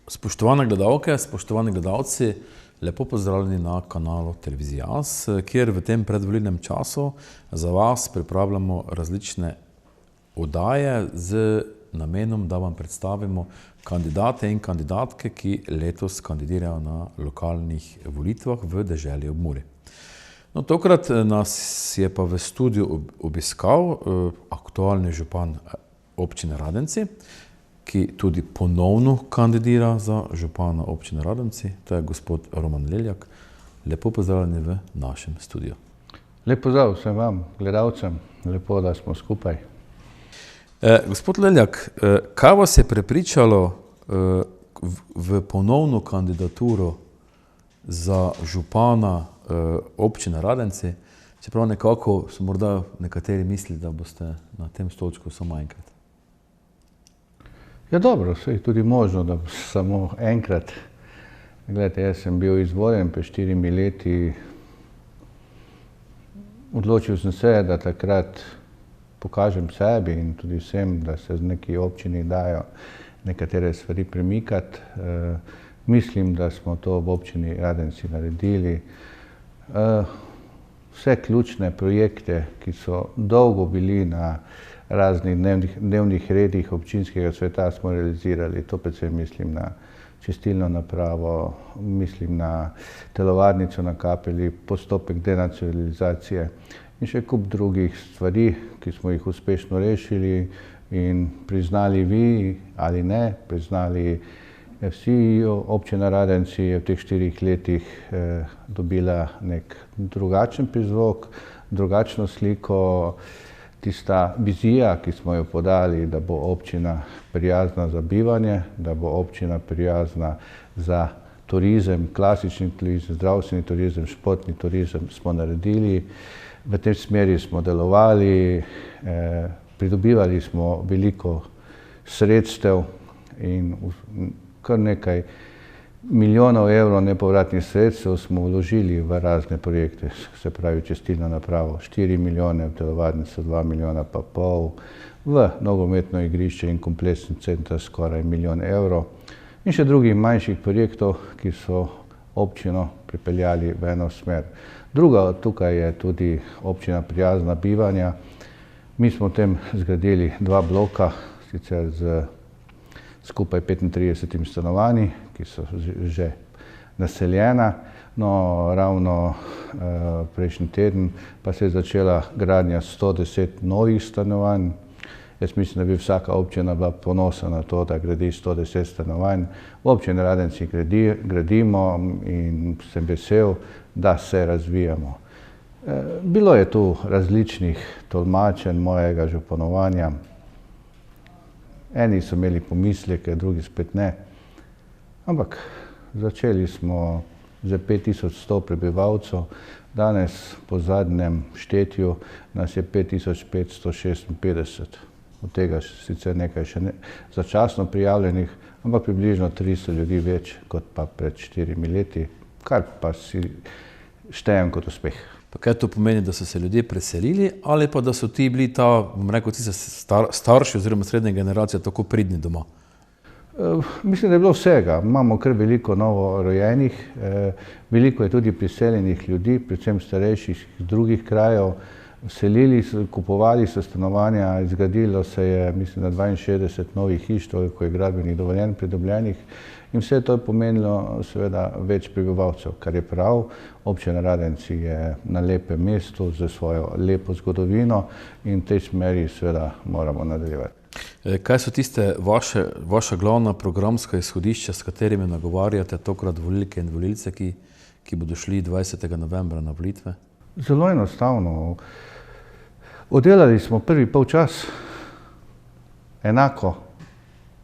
Spoštovane gledalke, spoštovani gledalci, lepo pozdravljeni na kanalu Televizija As, kjer v tem predvolilnem času za vas pripravljamo različne oddaje z namenom, da vam predstavimo kandidate in kandidatke, ki letos kandidirajo na lokalnih volitvah v deželi ob Muri. No, tokrat nas je pa v studiu obiskal aktualni župan občine Radenci, ki tudi ponovno kandidira za župana občine Radenci, to je gospod Roman Leljak. Lepo pozdravljeni v našem studiu. Lep pozdrav vsem vam, gledalcem, lepo, da smo skupaj. Gospod Leljak, kaj vas je prepričalo v ponovno kandidaturo za župana občine Radenci, čeprav nekako so morda nekateri mislili, da boste na tem stolčku samo enkrat? Ja dobro, vse je tudi možno, da samo enkrat. Glejte, jaz sem bil izvoljen pred 4 leti. Odločil sem se, da takrat pokažem sebi in tudi vsem, da se z neki občini dajo nekatere stvari premikati. Mislim, da smo to v občini Radenci naredili. Vse ključne projekte, ki so dolgo bili na raznih dnevnih redih občinskega sveta, smo realizirali. To predvsem mislim na čistilno napravo, mislim na telovadnico na Kapeli, postopek denacionalizacije in še kup drugih stvari, ki smo jih uspešno rešili in priznali vi ali ne, priznali vsi. Občina Radenci je v teh 4 letih dobila nek drugačen prizvok, drugačno sliko. Tista vizija, ki smo jo podali, da bo občina prijazna za bivanje, da bo občina prijazna za turizem, klasični turizem, zdravstveni turizem, športni turizem, smo naredili. V tej smeri smo delovali, pridobivali smo veliko sredstev in kar nekaj milijonov evrov nepovratnih sredstev smo vložili v razne projekte, se pravi čistilno napravo 4 milijone, v telovadnico 2,5 milijona, v nogometno igrišče in kompleksni center skoraj 1 milijon evrov in še drugih manjših projektov, ki so občino pripeljali v eno smer. Druga tukaj je tudi občina prijazna bivanja. Mi smo v tem zgradili 2 bloka, sicer z skupaj 35 stanovanji, ki so že naseljena. No, ravno prejšnji teden pa se je začela gradnja 110 novih stanovanj. Jaz mislim, da bi vsaka občina bila ponosna na to, da gradi 110 stanovanj. V občini Radenci gradimo in sem vesel, da se razvijamo. Bilo je tu različnih tolmačenj mojega županovanja. Eni so imeli pomisleke, drugi spet ne. Ampak začeli smo z 5100 prebivalcev, danes po zadnjem štetju nas je 5556. Od tega sicer nekaj še začasno prijavljenih, ampak približno 300 ljudi več kot pa pred 4 leti, kar pa si štejem kot uspeh. Pa kaj to pomeni, da so se ljudje preselili ali pa da so ti bili starši oziroma srednja generacija tako pridni doma? Mislim, da je bilo vsega. Imamo kar veliko novorojenih, veliko je tudi priseljenih ljudi, predvsem starejših iz drugih krajev. Selili so, kupovali so stanovanja, izgradilo se je, mislim, da 62 novih hiš, toliko je gradbenih dovoljenj pridobljenih. In vse to je pomenilo seveda več prebivalcev, kar je prav. Občina Radenci je na lepem mestu z svojo lepo zgodovino in v tej smeri seveda moramo nadaljevati. Kaj so tiste vaša glavna programska izhodišča, s katerimi nagovarjate tokrat volilke in volilce, ki bodo šli 20. novembra na volitve? Zelo enostavno. Oddelali smo prvi polčas enako,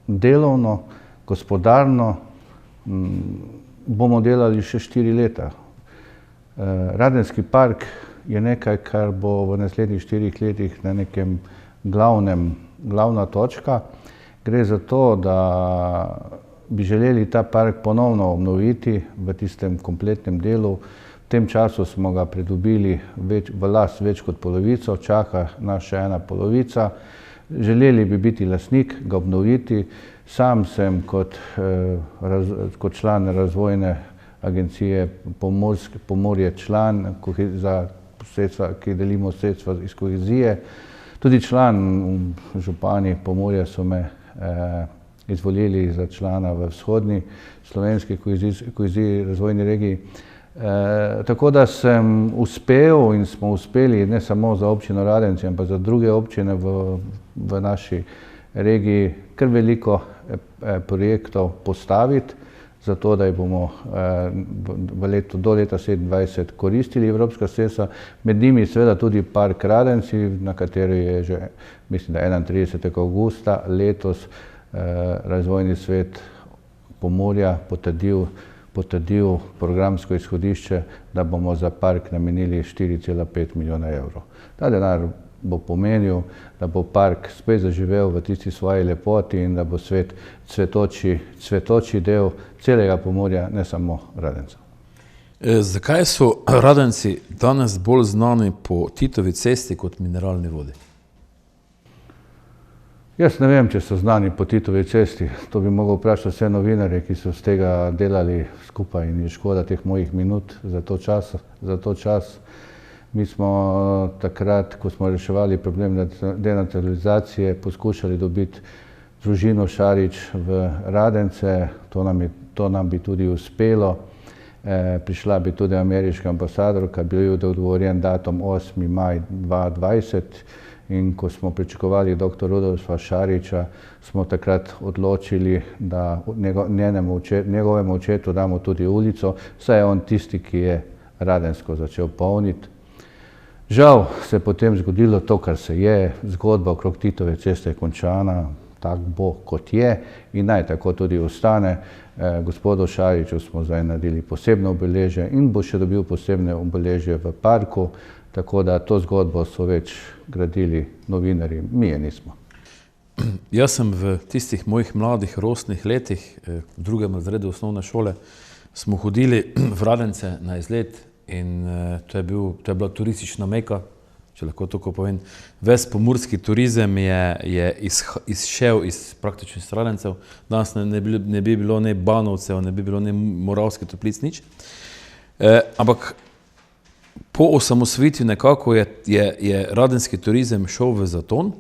delovno, gospodarno, bomo delali še 4 leta. Radenski park je nekaj, kar bo v naslednjih 4 letih na nekem glavna točka. Gre za to, da bi želeli ta park ponovno obnoviti v tistem kompletnem delu. V tem času smo ga pridobili v last več kot polovico, čaka nas še ena polovica. Želeli bi biti lastnik, ga obnoviti. Sam sem kot član razvojne agencije Pomurje član za sredstva, ki delimo sredstva iz kohezije. Tudi član župani Pomurja so me izvolili za člana v vzhodni slovenski koheziji razvojni regiji. Tako da sem uspel in smo uspeli ne samo za občino Radenci, ampak za druge občine v naši regiji kar veliko projektov postaviti, zato da jih bomo do leta 2027 koristili evropska sredstva. Med njimi seveda tudi Park Radenci, na kateri je že, mislim, da 31. avgusta letos Razvojni svet Pomurja potrdil programsko izhodišče, da bomo za park namenili 4,5 milijona evrov. Ta denar bo pomenil, da bo park spet zaživel v tisti svoji lepoti in da bo svet cvetoči del celega Pomurja, ne samo Radencev. Zakaj so Radenci danes bolj znani po Titovi cesti kot mineralni vodi? Jaz ne vem, če so znani po Titovi cesti. To bi mogel vprašati vse novinarje, ki so z tega delali skupaj, in je škoda teh mojih minut za to čas. Mi smo takrat, ko smo reševali problem denaturalizacije, poskušali dobiti družino Šarić v Radence. To nam bi tudi uspelo. Prišla bi tudi ameriška ambasadorka, bil je odgovorjen datum 8. maj 2020. In ko smo pričakovali dr. Rudolfa Šarića, smo takrat odločili, da njegovemu očetu damo tudi ulico, saj je on tisti, ki je Radensko začel polniti. Žal se je potem zgodilo to, kar se je. Zgodba okrog Titove ceste je končana, tako bo, kot je, in naj tako tudi ostane. Gospodu Šariću smo zdaj naredili posebno obeležje in bo še dobil posebne obeležje v parku, tako da to zgodbo so več gradili novinarji, mi je nismo. Jaz sem v tistih mojih mladih rosnih letih, v 2. razredu osnovne šole, smo hodili v Radence na izlet in to je bila turistična meka, če lahko tako povem. Ves pomurski turizem je izšel praktično iz Radencev. Danes ne bi bilo ne Banovcev, ne bi bilo ne Moravskih Toplic, nič. Ampak po osamosvojitvi nekako je radenski turizem šel v zaton.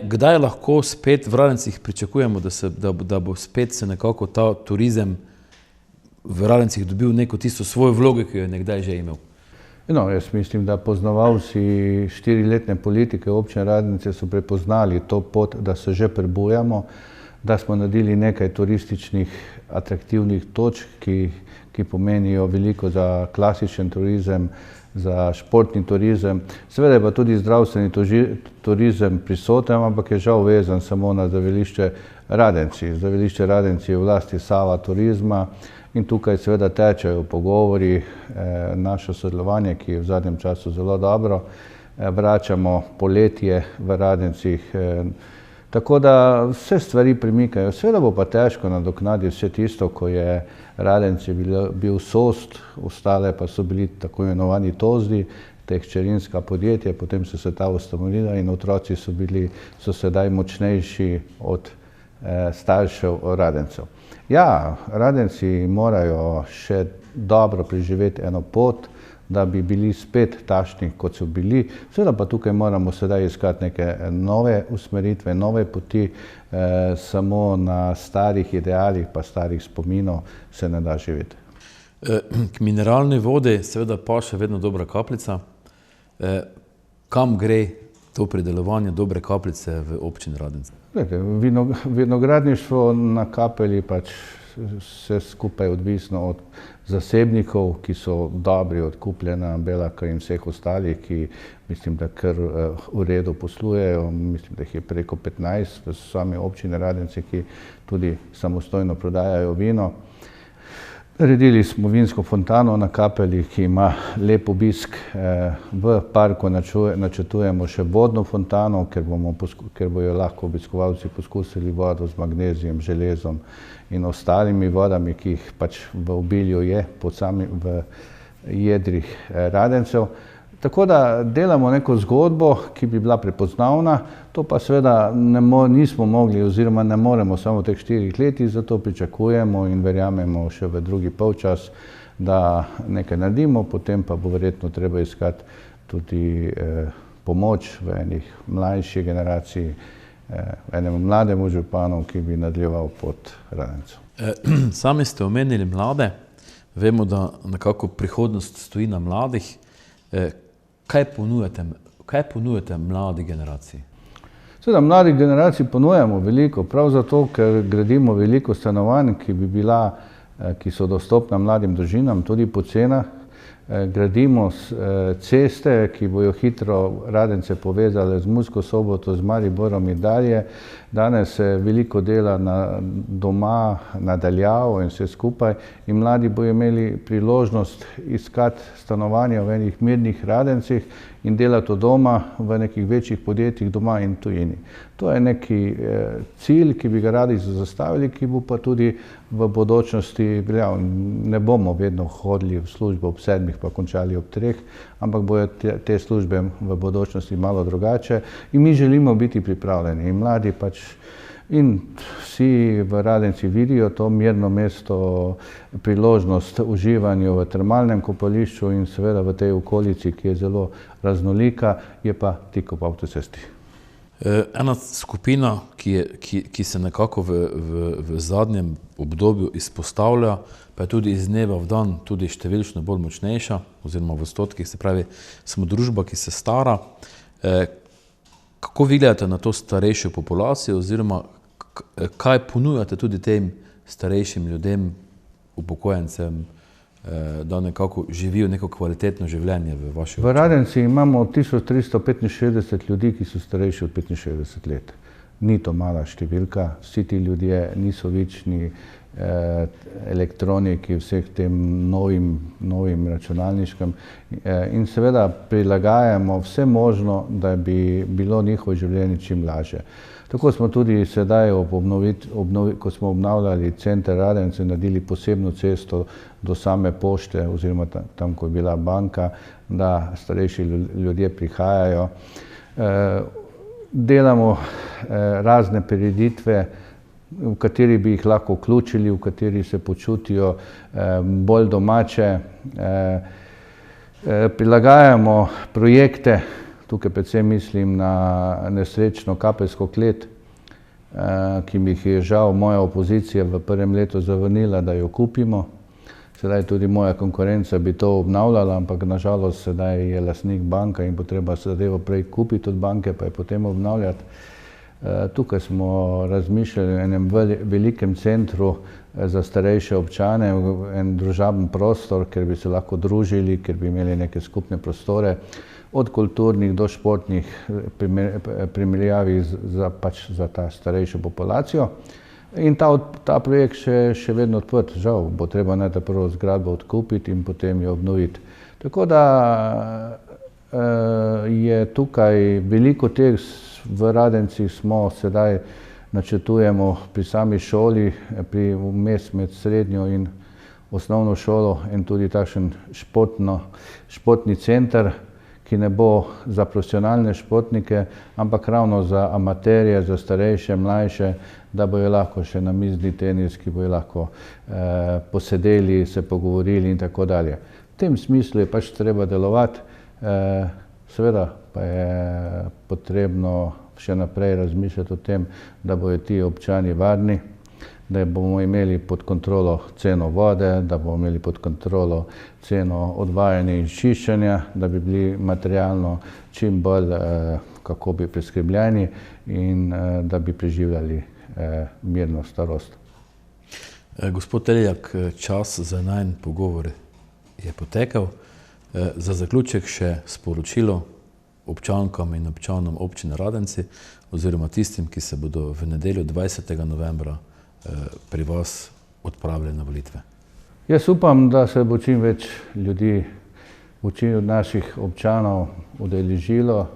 Kdaj lahko spet v Radencih pričakujemo, da bo spet se nekako ta turizem v Radencih dobil neko tisto svojo vlogo, ki jo je nekdaj že imel? No, jaz mislim, da poznavalci 4-letne politike občine Radence so prepoznali to pot, da se že prebujamo, da smo naredili nekaj turističnih atraktivnih točk, ki pomenijo veliko za klasičen turizem, za športni turizem. Seveda je pa tudi zdravstveni turizem prisoten, ampak je žal vezan samo na zdravilišče Radenci. Zdravilišče Radenci je v lasti Sava Turizma in tukaj seveda tečejo pogovori, naše sodelovanje, ki je v zadnjem času zelo dobro. Vračamo poletje v Radencih, tako da vse stvari premikajo. Seveda bo pa težko nadoknaditi vse tisto, ko je Radenci bil SOST, ostale pa so bili tako imenovani TOZDI, te hčerinska podjetja, potem so se ta ustanovila in otroci so sedaj močnejši od staršev Radencev. Ja, Radenci morajo še dobro preživeti eno pot, da bi bili spet takšni, kot so bili. Seveda pa tukaj moramo sedaj iskati neke nove usmeritve, nove poti. Samo na starih idealih pa starih spominov se ne da živeti. K mineralni vodi seveda pa še vedno dobra kapljica. Kam gre to pridelovanje dobre kapljice v občini Radence? Vinogradništvo na Kapeli pač vse skupaj odvisno od zasebnikov, ki so dobri, od Kupljena, Belaka in vseh ostalih, ki mislim, da kar v redu poslujejo. Mislim, da jih je preko 15 v sami občini Radence, ki tudi samostojno prodajajo vino. Naredili smo vinsko fontano na Kapeli, ki ima lep obisk. V parku načrtujemo še vodno fontano, ker bojo lahko obiskovalci poskusili vodo z magnezijem, železom in ostalimi vodami, ki jih pač v obilju je v jedrih Radencev. Tako da delamo neko zgodbo, ki bi bila prepoznavna, to pa seveda nismo mogli oziroma ne moremo samo v teh 4 letih, zato pričakujemo in verjamemo še v drugi polčas, da nekaj naredimo, potem pa bo verjetno treba iskati tudi pomoč v enih mlajši generaciji, enemu mlademu županu, ki bi nadaljeval pot Radencev. Sami ste omenili mlade, vemo, da nekako prihodnost stoji na mladih. Kaj ponujate mladi generaciji? Seveda, mladi generaciji ponujamo veliko, prav zato, ker gradimo veliko stanovanj, ki so dostopna mladim družinam, tudi po cenah. Gradimo ceste, ki bojo hitro Radence povezale z Mursko Soboto, z Mariborom in dalje. Danes se veliko dela doma, nadaljavo in vse skupaj in mladi bojo imeli priložnost iskati stanovanja v enih mirnih Radencih in delati od doma v nekih večjih podjetjih doma in tujini. To je neki cilj, ki bi ga radi zastavili, ki bo pa tudi v bodočnosti veljal. Ne bomo vedno hodili v službo ob 7 pa končali ob 3, ampak bojo te službe v bodočnosti malo drugače in mi želimo biti pripravljeni. In mladi pač in vsi v Radenci vidijo to mirno mesto, priložnost uživanju v termalnem kopališču in seveda v tej okolici, ki je zelo raznolika, je pa tik ob avtocesti. Ena skupina, ki se nekako v zadnjem obdobju izpostavlja, pa je tudi iz dneva v dan tudi številčno bolj močnejša, oziroma v odstotkih, se pravi, smo družba, ki se stara. Kako vi gledate na to starejšo populacijo, oziroma kaj ponujate tudi tem starejšim ljudem, upokojencem, da nekako živijo neko kvalitetno življenje v vaši občini? V Radenci imamo 1365 ljudi, ki so starejši od 65 let. Ni to mala številka, vsi ti ljudje niso večni elektroniki, vseh tem novim računalniškem in seveda prilagajamo vse možno, da bi bilo njihovo življenje čim lažje. Tako smo tudi sedaj, ko smo obnavljali center Radencev, naredili posebno cesto do same pošte oziroma tam, ko je bila banka, da starejši ljudje prihajajo. Delamo razne prireditve, v kateri bi jih lahko vključili, v kateri se počutijo bolj domače. Prilagajamo projekte, tukaj predvsem mislim na nesrečno Kapelsko klet, ki mi jih je žal moja opozicija v prvem letu zavrnila, da jo kupimo. Sedaj tudi moja konkurenca bi to obnavljala, ampak nažalost sedaj je lastnik banka in bo treba zadevo prej kupiti od banke, pa je potem obnavljati. Tukaj smo razmišljali o enem velikem centru za starejše občane, en družaben prostor, kjer bi se lahko družili, kjer bi imeli neke skupne prostore, od kulturnih do športnih primerjavi za ta starejšo populacijo. In ta projekt še vedno odprt, žal, bo treba najti prvo zgradbo odkupiti in potem jo obnoviti. Tako da je tukaj veliko teh, v Radencih smo sedaj, načrtujemo pri sami šoli, vmes med srednjo in osnovno šolo in tudi takšen športni center, ki ne bo za profesionalne športnike, ampak ravno za amaterje, za starejše, mlajše, da bojo lahko še na mizni tenis, ki bojo lahko posedeli, se pogovorili in tako dalje. V tem smislu je pač treba delovati, seveda pa je potrebno še naprej razmišljati o tem, da bojo ti občani varni, da bomo imeli pod kontrolo ceno vode, da bomo imeli pod kontrolo ceno odvajanja in čiščenja, da bi bili materialno čim bolj, kako bi preskrbljeni in da bi preživljali mirno starost. Gospod Teljak, čas za najin pogovor je potekel. Za zaključek še sporočilo občankam in občanom občine Radenci oziroma tistim, ki se bodo v nedeljo 20. novembra pri vas odpravili na volitve. Jaz upam, da se bo čim več ljudi, od naših občanov udeležilo,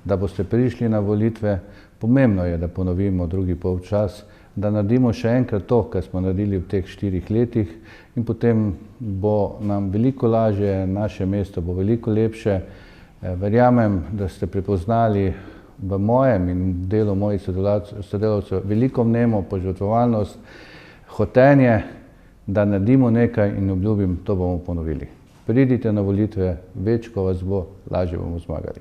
da boste prišli na volitve. Pomembno je, da ponovimo drugi polčas, da naredimo še enkrat to, kar smo naredili v teh 4 letih in potem bo nam veliko lažje, naše mesto bo veliko lepše Verjamem, da ste prepoznali v mojem in delu mojih sodelavcev veliko vnemo, požrtvovalnost, hotenje, da naredimo nekaj in obljubim, to bomo ponovili. Pridite na volitve, več ko vas bo, lažje bomo zmagali.